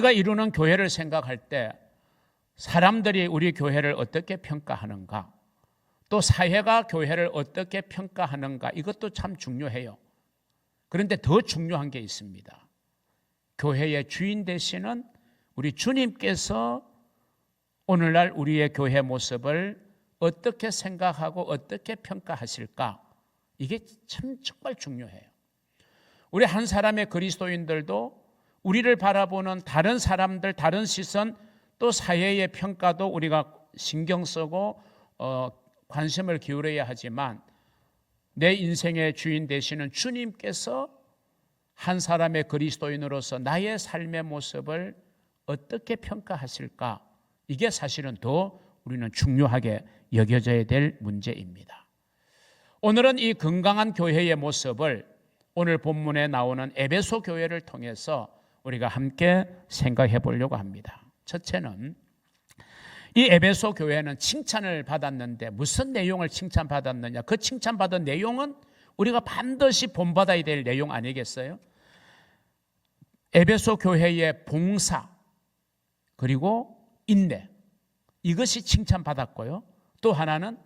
우리가 이루는 교회를 생각할 때 사람들이 우리 교회를 어떻게 평가하는가, 또 사회가 교회를 어떻게 평가하는가, 이것도 참 중요해요. 그런데 더 중요한 게 있습니다. 교회의 주인 되시는 우리 주님께서 오늘날 우리의 교회 모습을 어떻게 생각하고 어떻게 평가하실까? 이게 참 정말 중요해요. 우리 한 사람의 그리스도인들도 우리를 바라보는 다른 사람들, 다른 시선, 또 사회의 평가도 우리가 신경 쓰고 관심을 기울여야 하지만 내 인생의 주인 되시는 주님께서 한 사람의 그리스도인으로서 나의 삶의 모습을 어떻게 평가하실까? 이게 사실은 더 우리는 중요하게 여겨져야 될 문제입니다. 오늘은 이 건강한 교회의 모습을 오늘 본문에 나오는 에베소 교회를 통해서 우리가 함께 생각해 보려고 합니다. 첫째는 이 에베소 교회는 칭찬을 받았는데 무슨 내용을 칭찬받았느냐? 그 칭찬받은 내용은 우리가 반드시 본받아야 될 내용 아니겠어요? 에베소 교회의 봉사 그리고 인내, 이것이 칭찬받았고요. 또 하나는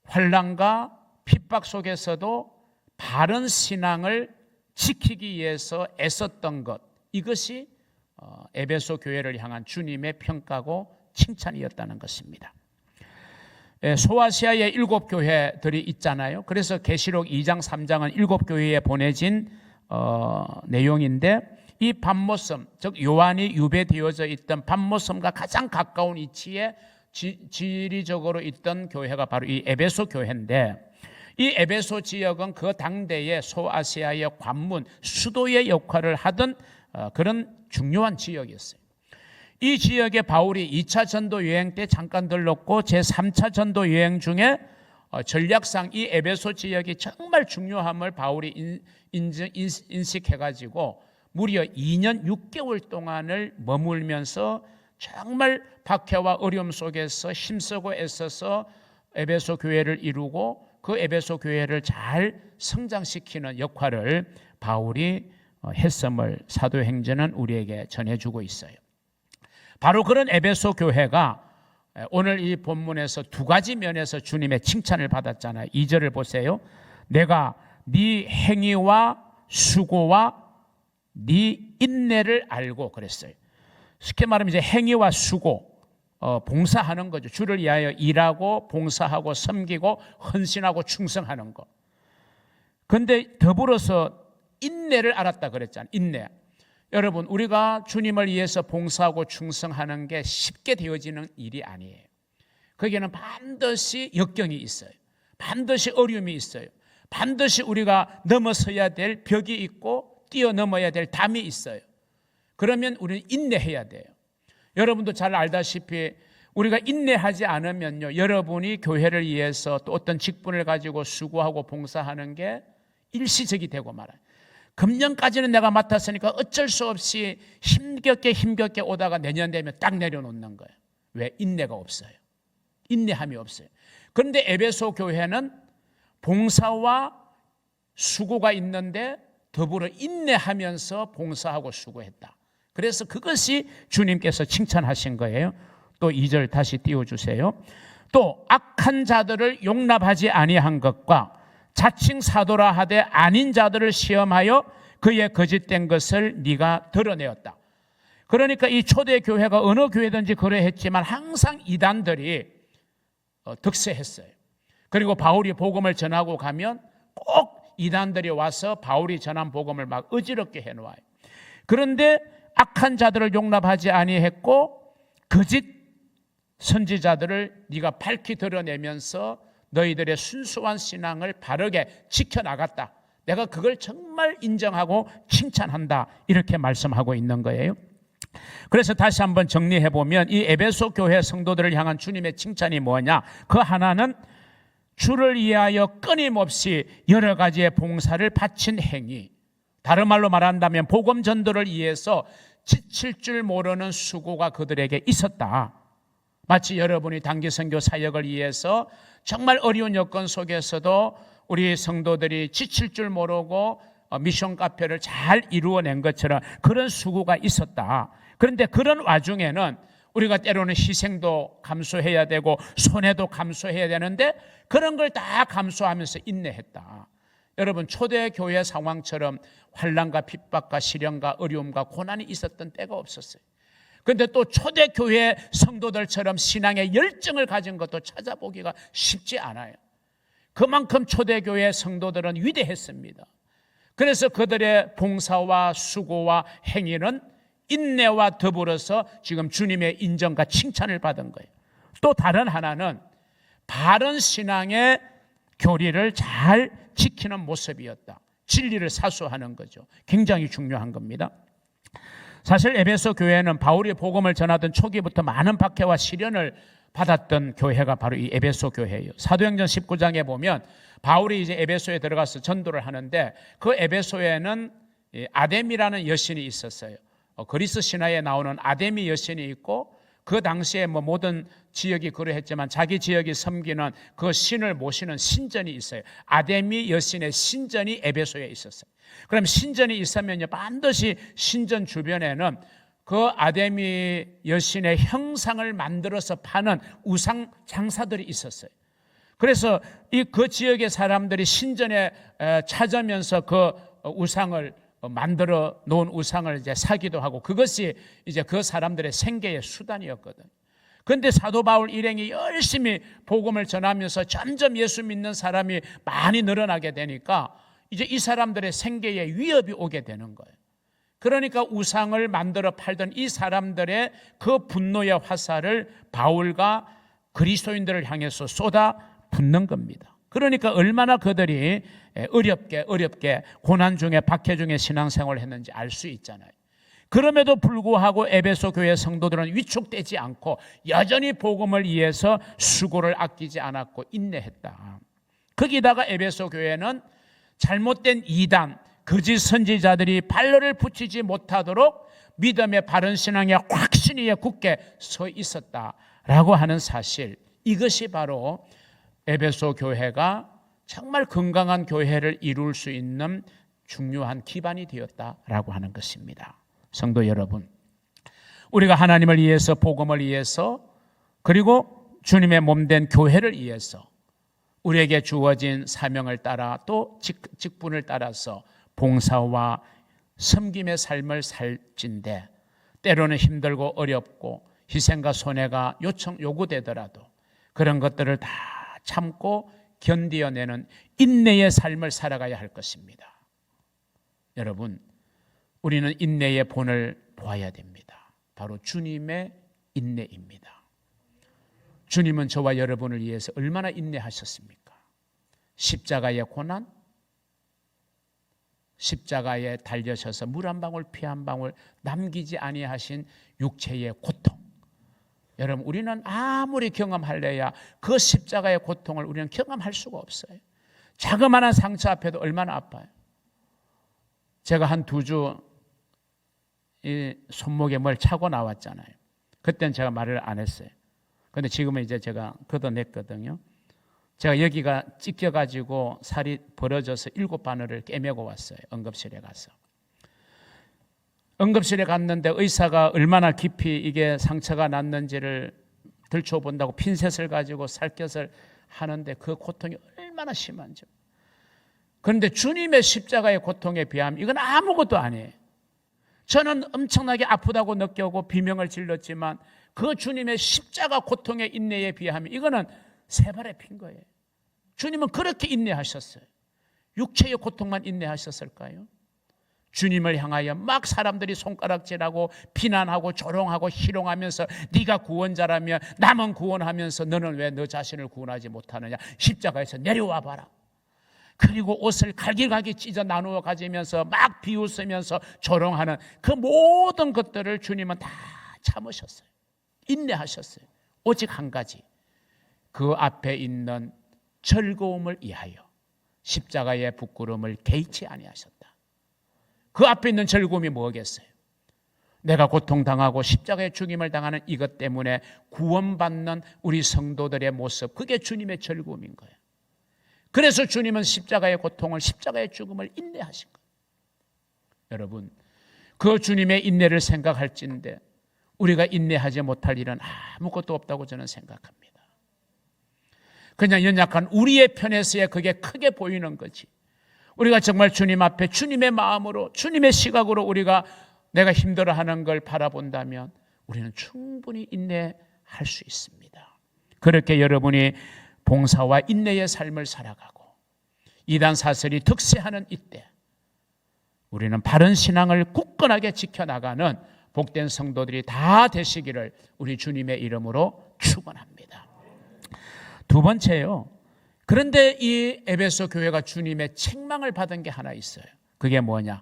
환난과 핍박 속에서도 바른 신앙을 지키기 위해서 애썼던 것, 이것이 에베소 교회를 향한 주님의 평가고 칭찬이었다는 것입니다. 소아시아의 7교회들이 있잖아요. 그래서 계시록 2장 3장은 7교회에 보내진 내용인데, 이 밤모섬, 즉 요한이 유배되어져 있던 밤모섬과 가장 가까운 위치에 지리적으로 있던 교회가 바로 이 에베소 교회인데, 이 에베소 지역은 그 당대의 소아시아의 관문, 수도의 역할을 하던 그런 중요한 지역이었어요. 이 지역에 바울이 2차 전도 여행 때 잠깐 들렀고 제3차 전도 여행 중에 전략상 이 에베소 지역이 정말 중요함을 바울이 인식해가지고 무려 2년 6개월 동안을 머물면서 정말 박해와 어려움 속에서 힘쓰고 애써서 에베소 교회를 이루고 그 에베소 교회를 잘 성장시키는 역할을 바울이 했음을 사도행전은 우리에게 전해주고 있어요. 바로 그런 에베소 교회가 오늘 이 본문에서 두 가지 면에서 주님의 칭찬을 받았잖아요. 2절을 보세요. 내가 네 행위와 수고와 네 인내를 알고, 그랬어요. 쉽게 말하면 이제 행위와 수고, 봉사하는 거죠. 주를 위하여 일하고 봉사하고 섬기고 헌신하고 충성하는 거. 그런데 더불어서 인내를 알았다 그랬잖아요. 인내. 여러분, 우리가 주님을 위해서 봉사하고 충성하는 게 쉽게 되어지는 일이 아니에요. 거기에는 반드시 역경이 있어요. 반드시 어려움이 있어요. 반드시 우리가 넘어서야 될 벽이 있고 뛰어넘어야 될 담이 있어요. 그러면 우리는 인내해야 돼요. 여러분도 잘 알다시피 우리가 인내하지 않으면요, 여러분이 교회를 위해서 또 어떤 직분을 가지고 수고하고 봉사하는 게 일시적이 되고 말아요. 금년까지는 내가 맡았으니까 어쩔 수 없이 힘겹게 오다가 내년 되면 딱 내려놓는 거예요. 왜? 인내가 없어요. 인내함이 없어요. 그런데 에베소 교회는 봉사와 수고가 있는데 더불어 인내하면서 봉사하고 수고했다. 그래서 그것이 주님께서 칭찬하신 거예요. 또 2절 다시 띄워주세요. 또 악한 자들을 용납하지 아니한 것과 자칭 사도라 하되 아닌 자들을 시험하여 그의 거짓된 것을 네가 드러내었다. 그러니까 이 초대 교회가 어느 교회든지 그러했지만 항상 이단들이 득세했어요. 그리고 바울이 복음을 전하고 가면 꼭 이단들이 와서 바울이 전한 복음을 막 어지럽게 해놓아요. 그런데 악한 자들을 용납하지 아니했고 거짓 선지자들을 네가 밝히 드러내면서 너희들의 순수한 신앙을 바르게 지켜나갔다. 내가 그걸 정말 인정하고 칭찬한다. 이렇게 말씀하고 있는 거예요. 그래서 다시 한번 정리해보면 이 에베소 교회 성도들을 향한 주님의 칭찬이 뭐냐? 그 하나는 주를 위하여 끊임없이 여러 가지의 봉사를 바친 행위, 다른 말로 말한다면 복음 전도를 위해서 지칠 줄 모르는 수고가 그들에게 있었다. 마치 여러분이 단기 선교 사역을 위해서 정말 어려운 여건 속에서도 우리 성도들이 지칠 줄 모르고 미션 카페를 잘 이루어낸 것처럼 그런 수고가 있었다. 그런데 그런 와중에는 우리가 때로는 희생도 감수해야 되고 손해도 감수해야 되는데 그런 걸 다 감수하면서 인내했다. 여러분, 초대교회 상황처럼 환난과 핍박과 시련과 어려움과 고난이 있었던 때가 없었어요. 그런데 또 초대교회 성도들처럼 신앙의 열정을 가진 것도 찾아보기가 쉽지 않아요. 그만큼 초대교회 성도들은 위대했습니다. 그래서 그들의 봉사와 수고와 행위는 인내와 더불어서 지금 주님의 인정과 칭찬을 받은 거예요. 또 다른 하나는 바른 신앙의 교리를 잘 지키는 모습이었다. 진리를 사수하는 거죠. 굉장히 중요한 겁니다. 사실 에베소 교회는 바울이 복음을 전하던 초기부터 많은 박해와 시련을 받았던 교회가 바로 이 에베소 교회예요. 사도행전 19장에 보면 바울이 이제 에베소에 들어가서 전도를 하는데 그 에베소에는 아데미라는 여신이 있었어요. 그리스 신화에 나오는 아데미 여신이 있고 그 당시에 모든 지역이 그러했지만 자기 지역이 섬기는 그 신을 모시는 신전이 있어요. 아데미 여신의 신전이 에베소에 있었어요. 그럼 신전이 있으면요, 반드시 신전 주변에는 그 아데미 여신의 형상을 만들어서 파는 우상 장사들이 있었어요. 그래서 그 지역의 사람들이 신전에 찾으면서 그 우상을 만들어 놓은 우상을 이제 사기도 하고 그것이 이제 그 사람들의 생계의 수단이었거든. 그런데 사도 바울 일행이 열심히 복음을 전하면서 점점 예수 믿는 사람이 많이 늘어나게 되니까 이제 이 사람들의 생계에 위협이 오게 되는 거예요. 그러니까 우상을 만들어 팔던 이 사람들의 그 분노의 화살을 바울과 그리스도인들을 향해서 쏟아 붓는 겁니다. 그러니까 얼마나 그들이 어렵게 고난 중에 박해 중에 신앙생활을 했는지 알 수 있잖아요. 그럼에도 불구하고 에베소 교회 성도들은 위축되지 않고 여전히 복음을 위해서 수고를 아끼지 않았고 인내했다. 거기다가 에베소 교회는 잘못된 이단, 거짓 선지자들이 발로를 붙이지 못하도록 믿음의 바른 신앙의 확신 위에 굳게 서 있었다라고 하는 사실, 이것이 바로 에베소 교회가 정말 건강한 교회를 이룰 수 있는 중요한 기반이 되었다라고 하는 것입니다. 성도 여러분, 우리가 하나님을 위해서, 복음을 위해서, 그리고 주님의 몸된 교회를 위해서 우리에게 주어진 사명을 따라 또 직분을 따라서 봉사와 섬김의 삶을 살진데 때로는 힘들고 어렵고 희생과 손해가 요구되더라도 그런 것들을 다 참고 견디어내는 인내의 삶을 살아가야 할 것입니다. 여러분, 우리는 인내의 본을 보아야 됩니다. 바로 주님의 인내입니다. 주님은 저와 여러분을 위해서 얼마나 인내하셨습니까? 십자가의 고난, 십자가에 달려셔서 물 한 방울 피 한 방울 남기지 아니하신 육체의 고통, 여러분, 우리는 아무리 경험할래야 그 십자가의 고통을 우리는 경험할 수가 없어요. 자그마한 상처 앞에도 얼마나 아파요. 제가 한 2주 이 손목에 뭘 차고 나왔잖아요. 그때는 제가 말을 안 했어요. 그런데 지금은 이제 제가 걷어냈거든요. 제가 여기가 찢겨가지고 살이 벌어져서 7바늘을 꿰매고 왔어요. 응급실에 가서. 응급실에 갔는데 의사가 얼마나 깊이 이게 상처가 났는지를 들춰본다고 핀셋을 가지고 살갗을 하는데 그 고통이 얼마나 심한지. 그런데 주님의 십자가의 고통에 비하면 이건 아무것도 아니에요. 저는 엄청나게 아프다고 느끼고 비명을 질렀지만 그 주님의 십자가 고통의 인내에 비하면 이거는 세 발의 핀 거예요. 주님은 그렇게 인내하셨어요. 육체의 고통만 인내하셨을까요? 주님을 향하여 막 사람들이 손가락질하고 비난하고 조롱하고 희롱하면서 네가 구원자라며 남은 구원하면서 너는 왜 너 자신을 구원하지 못하느냐, 십자가에서 내려와 봐라. 그리고 옷을 갈기갈기 찢어 나누어 가지면서 막 비웃으면서 조롱하는 그 모든 것들을 주님은 다 참으셨어요. 인내하셨어요. 오직 한 가지, 그 앞에 있는 즐거움을 위하여 십자가의 부끄러움을 개의치 아니하셨다. 그 앞에 있는 즐거움이 뭐겠어요? 내가 고통당하고 십자가의 죽임을 당하는 이것 때문에 구원받는 우리 성도들의 모습, 그게 주님의 즐거움인 거예요. 그래서 주님은 십자가의 고통을, 십자가의 죽음을 인내하신 거예요. 여러분, 그 주님의 인내를 생각할진데 우리가 인내하지 못할 일은 아무것도 없다고 저는 생각합니다. 그냥 연약한 우리의 편에서야 그게 크게 보이는 거지. 우리가 정말 주님 앞에 주님의 마음으로 주님의 시각으로 우리가 내가 힘들어하는 걸 바라본다면 우리는 충분히 인내할 수 있습니다. 그렇게 여러분이 봉사와 인내의 삶을 살아가고 이단 사슬이 득세하는 이때 우리는 바른 신앙을 굳건하게 지켜나가는 복된 성도들이 다 되시기를 우리 주님의 이름으로 축원합니다. 두 번째요. 그런데 이 에베소 교회가 주님의 책망을 받은 게 하나 있어요. 그게 뭐냐?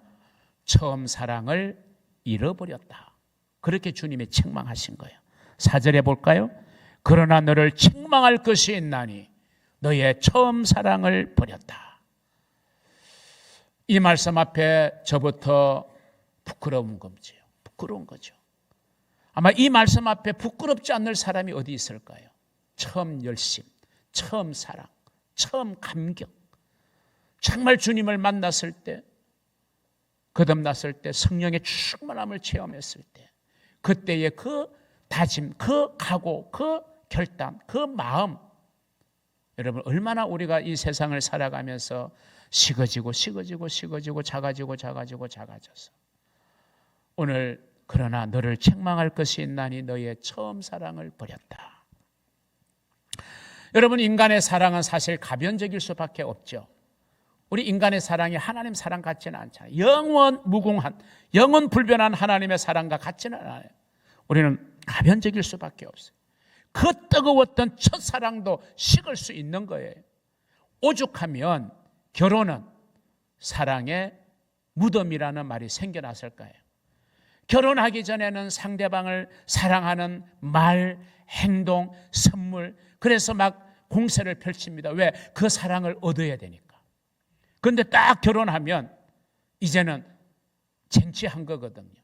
처음 사랑을 잃어버렸다. 그렇게 주님이 책망하신 거예요. 4절에 볼까요? 그러나 너를 책망할 것이 있나니 너의 처음 사랑을 버렸다. 이 말씀 앞에 저부터 부끄러운 거지요. 부끄러운 거죠. 아마 이 말씀 앞에 부끄럽지 않을 사람이 어디 있을까요? 처음 열심, 처음 사랑, 처음 감격, 정말 주님을 만났을 때, 거듭났을 때, 성령의 충만함을 체험했을 때, 그때의 그 다짐, 그 각오, 그 결단, 그 마음, 여러분 얼마나 우리가 이 세상을 살아가면서 식어지고 작아져서 오늘 그러나 너를 책망할 것이 있나니 너의 처음 사랑을 버렸다. 여러분 인간의 사랑은 사실 가변적일 수밖에 없죠. 우리 인간의 사랑이 하나님 사랑 같지는 않잖아요. 영원 무궁한, 영원 불변한 하나님의 사랑과 같지는 않아요. 우리는 가변적일 수밖에 없어요. 그 뜨거웠던 첫사랑도 식을 수 있는 거예요. 오죽하면 결혼은 사랑의 무덤이라는 말이 생겨났을 거예요. 결혼하기 전에는 상대방을 사랑하는 말, 행동, 선물, 그래서 막 공세를 펼칩니다. 왜? 그 사랑을 얻어야 되니까. 그런데 딱 결혼하면 이제는 쟁취한 거거든요.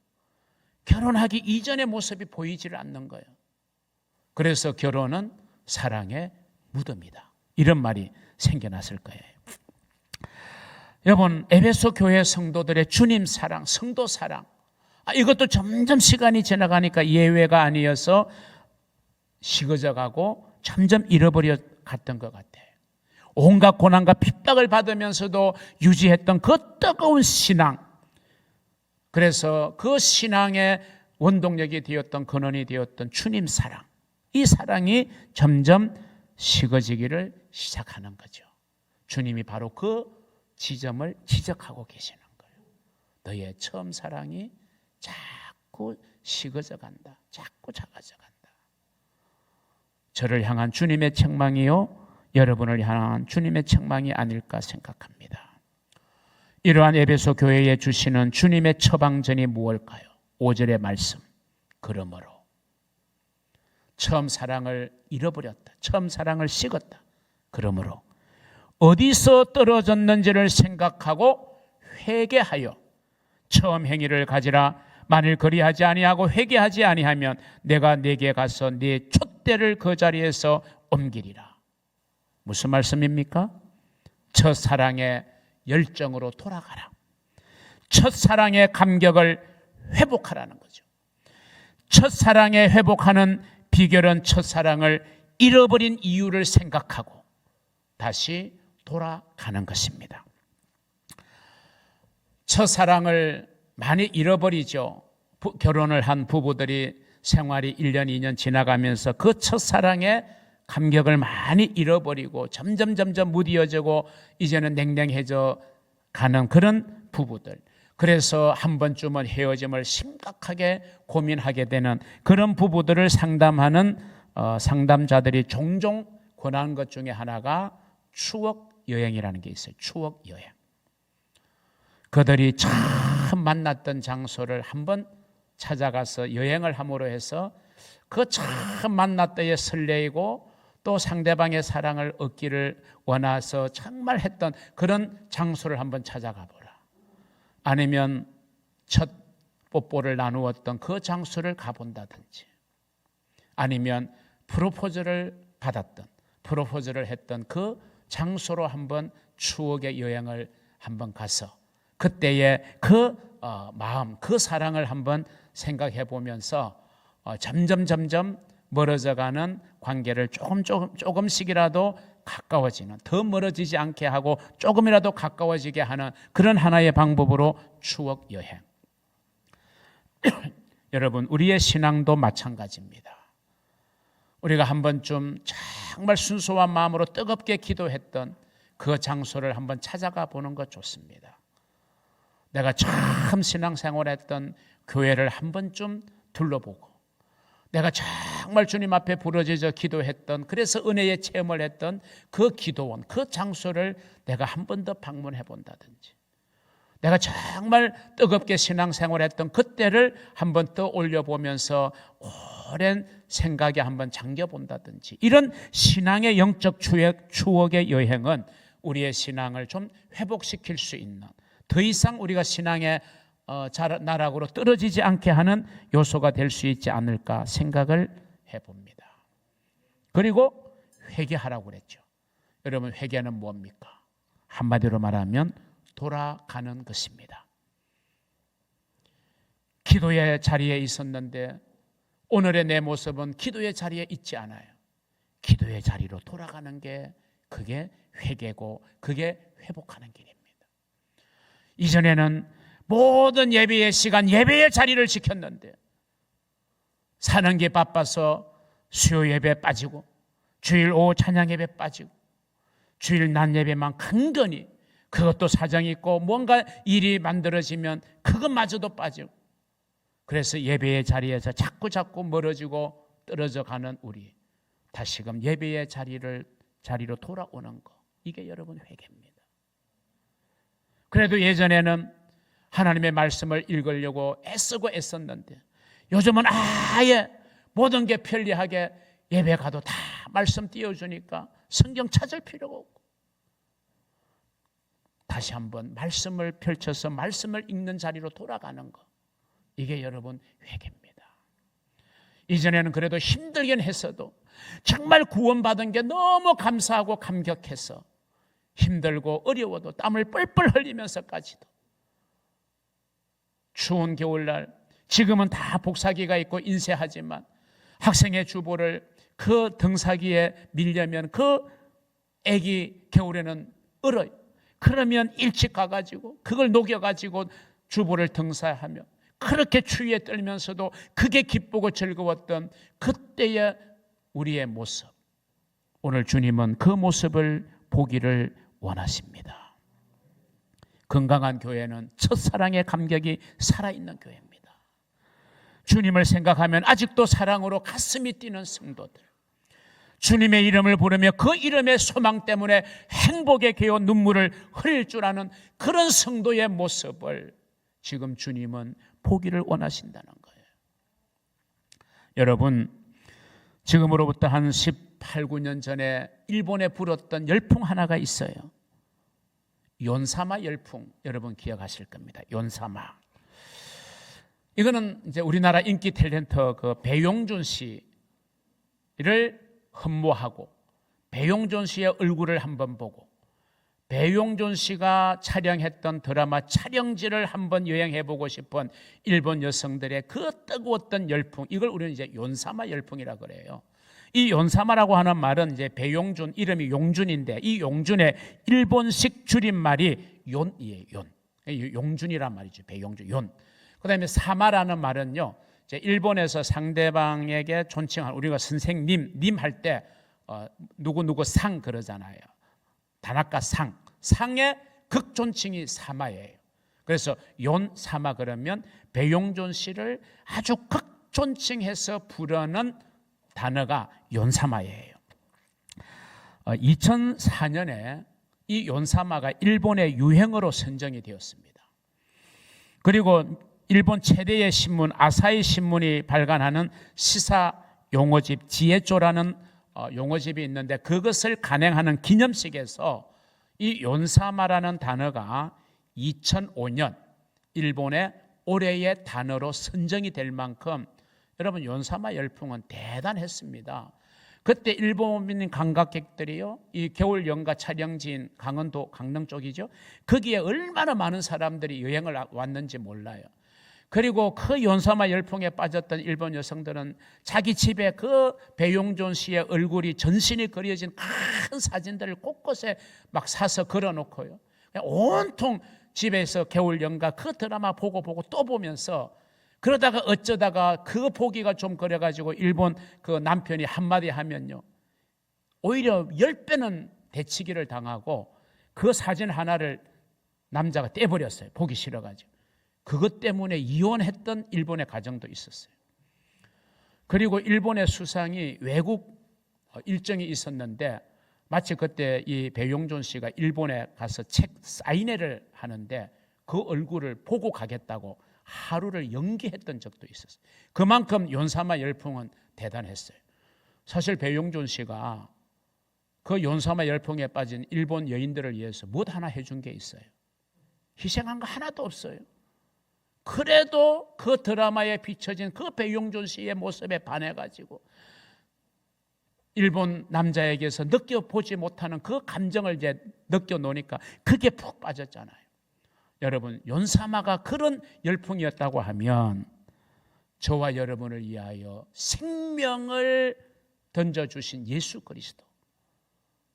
결혼하기 이전의 모습이 보이지를 않는 거예요. 그래서 결혼은 사랑의 무덤이다. 이런 말이 생겨났을 거예요. 여러분, 에베소 교회 성도들의 주님 사랑, 성도 사랑, 이것도 점점 시간이 지나가니까 예외가 아니어서 식어져 가고 점점 잃어버려 갔던 것 같아요. 온갖 고난과 핍박을 받으면서도 유지했던 그 뜨거운 신앙, 그래서 그 신앙의 원동력이 되었던, 근원이 되었던 주님 사랑, 이 사랑이 점점 식어지기를 시작하는 거죠. 주님이 바로 그 지점을 지적하고 계시는 거예요. 너의 처음 사랑이 자꾸 식어져 간다. 자꾸 작아져 간다. 저를 향한 주님의 책망이요, 여러분을 향한 주님의 책망이 아닐까 생각합니다. 이러한 에베소 교회에 주시는 주님의 처방전이 무엇일까요? 5절의 말씀. 그러므로 처음 사랑을 잃어버렸다. 처음 사랑을 식었다. 그러므로 어디서 떨어졌는지를 생각하고 회개하여 처음 행위를 가지라. 만일 그리하지 아니하고 회개하지 아니하면 내가 네게 가서 네 촛대를 그 자리에서 옮기리라. 무슨 말씀입니까? 첫사랑의 열정으로 돌아가라. 첫사랑의 감격을 회복하라는 거죠. 첫사랑에 회복하는 비결은 첫사랑을 잃어버린 이유를 생각하고 다시 돌아가는 것입니다. 첫사랑을 많이 잃어버리죠. 결혼을 한 부부들이 생활이 1년, 2년 지나가면서 그 첫사랑의 감격을 많이 잃어버리고 점점 무뎌지고 이제는 냉랭해져 가는 그런 부부들. 그래서 한 번쯤은 헤어짐을 심각하게 고민하게 되는 그런 부부들을 상담하는 상담자들이 종종 권하는 것 중에 하나가 추억 여행이라는 게 있어요. 추억 여행. 그들이 처음 만났던 장소를 한번 찾아가서 여행을 함으로 해서 그 처음 만날 때에 설레이고 또 상대방의 사랑을 얻기를 원해서 정말 했던 그런 장소를 한번 찾아가 보라. 아니면 첫 뽀뽀를 나누었던 그 장소를 가본다든지, 아니면 프로포즈를 받았던, 프로포즈를 했던 그 장소로 한번 추억의 여행을 한번 가서 그때의 그 마음, 그 사랑을 한번 생각해 보면서 점점 멀어져가는 관계를 조금씩이라도 가까워지는, 더 멀어지지 않게 하고 조금이라도 가까워지게 하는 그런 하나의 방법으로 추억 여행. 여러분, 우리의 신앙도 마찬가지입니다. 우리가 한 번쯤 정말 순수한 마음으로 뜨겁게 기도했던 그 장소를 한번 찾아가 보는 것 좋습니다. 내가 처음 신앙생활했던 교회를 한 번쯤 둘러보고, 내가 정말 주님 앞에 부르짖어 기도했던, 그래서 은혜의 체험을 했던 그 기도원, 그 장소를 내가 한 번 더 방문해 본다든지, 내가 정말 뜨겁게 신앙생활했던 그때를 한 번 더 올려보면서 오랜 생각에 한번 잠겨본다든지, 이런 신앙의 영적 추억의 여행은 우리의 신앙을 좀 회복시킬 수 있는, 더 이상 우리가 신앙의 나락으로 떨어지지 않게 하는 요소가 될 수 있지 않을까 생각을 해봅니다. 그리고 회개하라고 그랬죠. 여러분, 회개는 뭡니까? 한마디로 말하면 돌아가는 것입니다. 기도의 자리에 있었는데 오늘의 내 모습은 기도의 자리에 있지 않아요. 기도의 자리로 돌아가는 게, 그게 회개고, 그게 회복하는 길입니다. 이전에는 모든 예배의 시간, 예배의 자리를 지켰는데 사는 게 바빠서 수요 예배 빠지고, 주일 오후 찬양 예배 빠지고, 주일 낮 예배만 간간히, 그것도 사정이 있고 뭔가 일이 만들어지면 그것마저도 빠지고, 그래서 예배의 자리에서 자꾸 멀어지고 떨어져 가는 우리, 다시금 예배의 자리로 돌아오는 거, 이게 여러분 회개입니다. 그래도 예전에는 하나님의 말씀을 읽으려고 애쓰고 애썼는데 요즘은 아예 모든 게 편리하게 예배 가도 다 말씀 띄워주니까 성경 찾을 필요가 없고, 다시 한번 말씀을 펼쳐서 말씀을 읽는 자리로 돌아가는 거, 이게 여러분 회개입니다. 이전에는 그래도 힘들긴 했어도 정말 구원받은 게 너무 감사하고 감격해서 힘들고 어려워도 땀을 뻘뻘 흘리면서까지도 추운 겨울날, 지금은 다 복사기가 있고 인쇄하지만 학생의 주보를 그 등사기에 밀려면 그 애기 겨울에는 얼어요. 그러면 일찍 가가지고 그걸 녹여가지고 주보를 등사하며, 그렇게 추위에 떨면서도 그게 기쁘고 즐거웠던 그때의 우리의 모습, 오늘 주님은 그 모습을 보기를 원하십니다. 건강한 교회는 첫사랑의 감격이 살아있는 교회입니다. 주님을 생각하면 아직도 사랑으로 가슴이 뛰는 성도들, 주님의 이름을 부르며 그 이름의 소망 때문에 행복의 개요 눈물을 흘릴 줄 아는 그런 성도의 모습을 지금 주님은 보기를 원하신다는 거예요. 여러분, 지금으로부터 한 18, 9년 전에 일본에 불었던 열풍 하나가 있어요. 욘사마 열풍, 여러분 기억하실 겁니다. 욘사마. 이거는 이제 우리나라 인기 탤런트 그 배용준 씨를 흠모하고, 배용준 씨의 얼굴을 한번 보고, 배용준 씨가 촬영했던 드라마 촬영지를 한번 여행해보고 싶은 일본 여성들의 그 뜨거웠던 열풍, 이걸 우리는 이제 욘사마 열풍이라 그래요. 이 욘사마라고 하는 말은 이제 배용준, 이름이 용준인데 이 용준의 일본식 줄임말이 용이에요. 용준이란 말이죠. 배용준, 용. 그다음에 사마라는 말은요, 이제 일본에서 상대방에게 존칭하는, 우리가 선생님, 님 할 때 누구 상 그러잖아요. 다나카 상의 극존칭이 사마예요. 그래서 욘사마 그러면 배용준 씨를 아주 극존칭해서 부르는 단어가 욘사마예요. 2004년에 이 욘사마가 일본의 유행어로 선정이 되었습니다. 그리고 일본 최대의 신문 아사히 신문이 발간하는 시사 용어집 지에조라는 용어집이 있는데, 그것을 간행하는 기념식에서 이 욘사마라는 단어가 2005년 일본의 올해의 단어로 선정이 될 만큼, 여러분 욘사마 열풍은 대단했습니다. 그때 일본민 관광객들이요, 이 겨울 연가 촬영지인 강원도 강릉 쪽이죠, 거기에 얼마나 많은 사람들이 여행을 왔는지 몰라요. 그리고 그 연사마 열풍에 빠졌던 일본 여성들은 자기 집에 그 배용준 씨의 얼굴이 전신이 그려진 큰 사진들을 곳곳에 막 사서 걸어놓고요, 온통 집에서 겨울 연가 그 드라마 보고 또 보면서, 그러다가 어쩌다가 그 보기가 좀 그래가지고 일본 그 남편이 한마디 하면요, 오히려 10배는 대치기를 당하고 그 사진 하나를 남자가 떼버렸어요. 보기 싫어가지고. 그것 때문에 이혼했던 일본의 가정도 있었어요. 그리고 일본의 수상이 외국 일정이 있었는데, 마치 그때 이 배용준 씨가 일본에 가서 책 사인회를 하는데 그 얼굴을 보고 가겠다고 하루를 연기했던 적도 있었어요. 그만큼 연사마 열풍은 대단했어요. 사실 배용준 씨가 그 연사마 열풍에 빠진 일본 여인들을 위해서 무엇 하나 해준 게 있어요? 희생한 거 하나도 없어요. 그래도 그 드라마에 비춰진 그 배용준 씨의 모습에 반해가지고 일본 남자에게서 느껴보지 못하는 그 감정을 이제 느껴놓으니까 그게 푹 빠졌잖아요. 여러분, 연사마가 그런 열풍이었다고 하면 저와 여러분을 위하여 생명을 던져주신 예수 그리스도,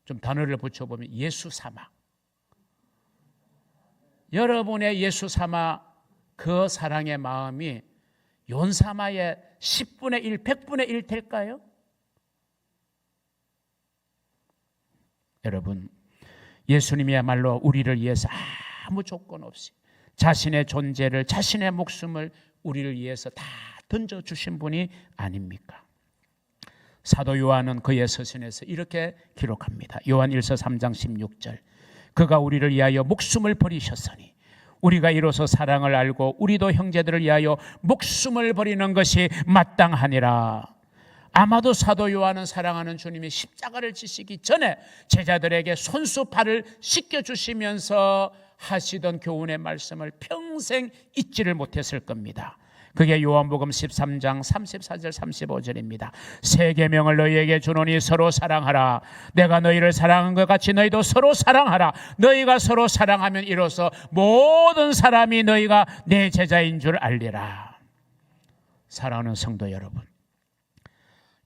좀 단어를 붙여보면 예수 사마, 여러분의 예수 사마, 그 사랑의 마음이 연사마의 10분의 1, 100분의 1 될까요? 여러분, 예수님이야말로 우리를 위해서 아무 조건 없이 자신의 존재를, 자신의 목숨을 우리를 위해서 다 던져주신 분이 아닙니까? 사도 요한은 그의 서신에서 이렇게 기록합니다. 요한 1서 3장 16절, 그가 우리를 위하여 목숨을 버리셨으니 우리가 이로써 사랑을 알고 우리도 형제들을 위하여 목숨을 버리는 것이 마땅하니라. 아마도 사도 요한은 사랑하는 주님이 십자가를 지시기 전에 제자들에게 손수 발을 씻겨주시면서 하시던 교훈의 말씀을 평생 잊지를 못했을 겁니다. 그게 요한복음 13장 34절 35절입니다. 새 계명을 너희에게 주노니 서로 사랑하라. 내가 너희를 사랑한 것 같이 너희도 서로 사랑하라. 너희가 서로 사랑하면 이로써 모든 사람이 너희가 내 제자인 줄 알리라. 사랑하는 성도 여러분,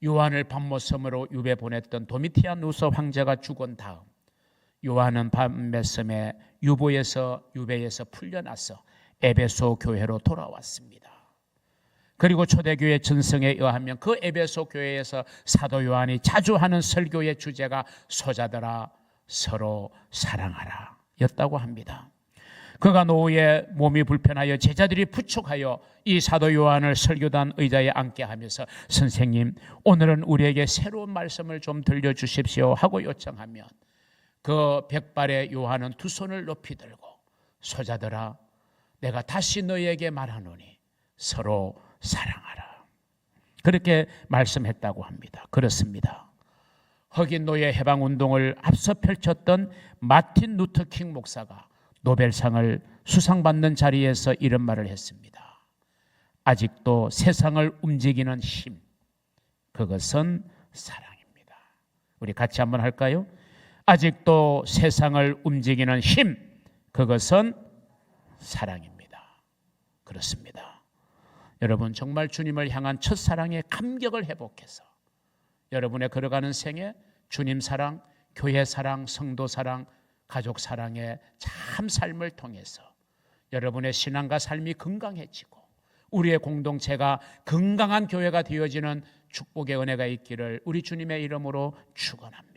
요한을 밤모섬으로 유배 보냈던 도미티아누스 황제가 죽은 다음 요한은 밤메섬에 유배에서 풀려나서 에베소 교회로 돌아왔습니다. 그리고 초대교회 전승에 의하면 그 에베소 교회에서 사도 요한이 자주 하는 설교의 주제가 소자들아 서로 사랑하라 였다고 합니다. 그가 노후에 몸이 불편하여 제자들이 부축하여 이 사도 요한을 설교단 의자에 앉게 하면서 선생님, 오늘은 우리에게 새로운 말씀을 좀 들려주십시오 하고 요청하면 그 백발의 요한은 두 손을 높이 들고 소자들아 내가 다시 너희에게 말하노니 서로 사랑하라, 그렇게 말씀했다고 합니다. 그렇습니다. 흑인 노예 해방운동을 앞서 펼쳤던 마틴 루터킹 목사가 노벨상을 수상받는 자리에서 이런 말을 했습니다. 아직도 세상을 움직이는 힘, 그것은 사랑입니다. 우리 같이 한번 할까요? 아직도 세상을 움직이는 힘, 그것은 사랑입니다. 그렇습니다. 여러분, 정말 주님을 향한 첫사랑의 감격을 회복해서 여러분의 걸어가는 생에 주님 사랑, 교회 사랑, 성도 사랑, 가족 사랑의 참 삶을 통해서 여러분의 신앙과 삶이 건강해지고 우리의 공동체가 건강한 교회가 되어지는 축복의 은혜가 있기를 우리 주님의 이름으로 축원합니다.